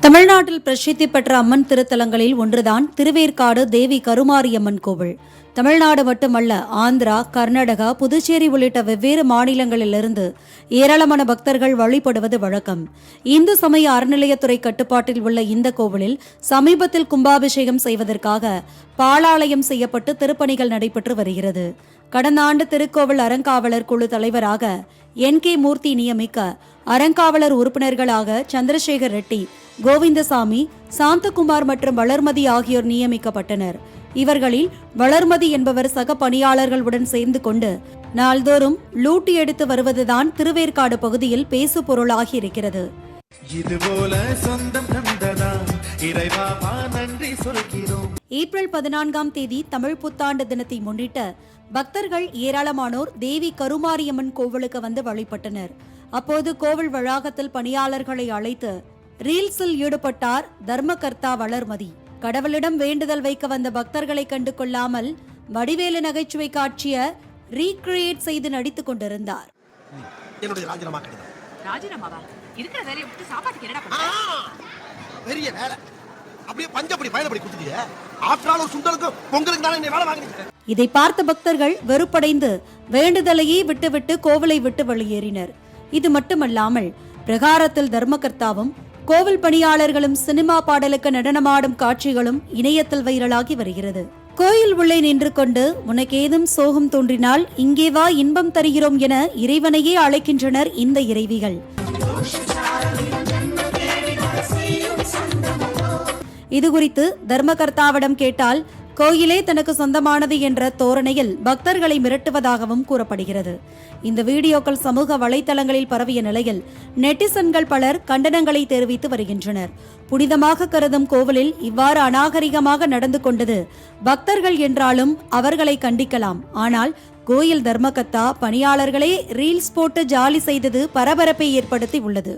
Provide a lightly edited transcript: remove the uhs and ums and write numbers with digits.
தமிழ்நாட்டில் பிரசித்தி பெற்ற அம்மன் திருத்தலங்களில் ஒன்றுதான் திருவேற்காடு தேவி கருமாரியம்மன் கோவில். தமிழ்நாடு மட்டுமல்ல, ஆந்திரா, கர்நாடகா, புதுச்சேரி உள்ளிட்ட வெவ்வேறு மாநிலங்களிலிருந்து ஏராளமான பக்தர்கள் வழிபடுவது வழக்கம். இந்து சமய அறநிலையத்துறை கட்டுப்பாட்டில் உள்ள இந்த கோவிலில் சமீபத்தில் கும்பாபிஷேகம் செய்வதற்காக பாலாலயம் செய்யப்பட்டு திருப்பணிகள் நடைபெற்று வருகிறது. கடந்த ஆண்டு திருக்கோவில் அறங்காவலர் குழு தலைவராக என்.கே. மூர்த்தி நியமிக்க அறங்காவலர் உறுப்பினர்களாக சந்திரசேகர் ரெட்டி, கோவிந்தசாமி, சாந்தகுமார் மற்றும் வளர்மதி ஆகியோர் நியமிக்கப்பட்டனர். இவர்களில் வளர்மதி என்பவர் சக பணியாளர்களுடன் சேர்ந்து கொண்டு நாள்தோறும் லூட்டி எடுத்து வருவதுதான் திருவேற்காடு பகுதியில் பேசு பொருளாகி இருக்கிறது. ஏப்ரல் 14ஆம் தேதி தமிழ் புத்தாண்டு தினத்தை முன்னிட்டு பக்தர்கள் ஏராளமானோர் தேவி கருமாரியம்மன் கோவிலுக்கு வந்து வழிபட்டனர். அப்போது கோவில் வளாகத்தில் பணியாளர்களை அழைத்து ரீல்ஸில் ஈடுபட்டார் தர்மகர்த்தா வளர்மதி. கடவுளிடம் வேண்டுதல் வைக்க வந்த பக்தர்களை கண்டு கொள்ளாமல் வடிவேலு நகைச்சுவை காட்சியை ரீக்ரியேட் செய்து நடித்துக் கொண்டிருந்தார். இதை பார்த்த பக்தர்கள் வெறுப்படைந்து வேண்டுதலையே விட்டுவிட்டு கோவிலை விட்டு வெளியேறினர். இது மட்டுமல்லாமல் பிரகாரத்தில் தர்மகர்த்தாவும் கோவில் பணியாளர்களும் சினிமா பாடலுக்கு நடனமாடும் காட்சிகளும் இணையத்தில் வைரலாகி வருகிறது. கோயில் உள்ளே நின்று கொண்டு உனக்கேதும் சோகம் தோன்றினால் இங்கே வா இன்பம் தருகிறோம் என இறைவனையே அழைக்கின்றனர் இந்த இறைவிகள். இதுகுறித்து தர்மகர்த்தாவிடம் கேட்டால் கோயிலே தனக்கு சொந்தமானது என்ற தோரணையில் பக்தர்களை மிரட்டுவதாகவும் கூறப்படுகிறது. இந்த வீடியோக்கள் சமூக வலைதளங்களில் பரவிய நிலையில் நெட்டிசன்கள் பலர் கண்டனங்களை தெரிவித்து வருகின்றனர். புனிதமாக கருதும் கோவிலில் இவ்வாறு அநாகரிகமாக நடந்து கொண்டது பக்தர்கள் என்றாலும் அவர்களை கண்டிக்கலாம். ஆனால் கோயில் தர்மகர்த்தா பணியாளர்களே ரீல்ஸ் போட்டு ஜாலி செய்தது பரபரப்பை ஏற்படுத்தி உள்ளது.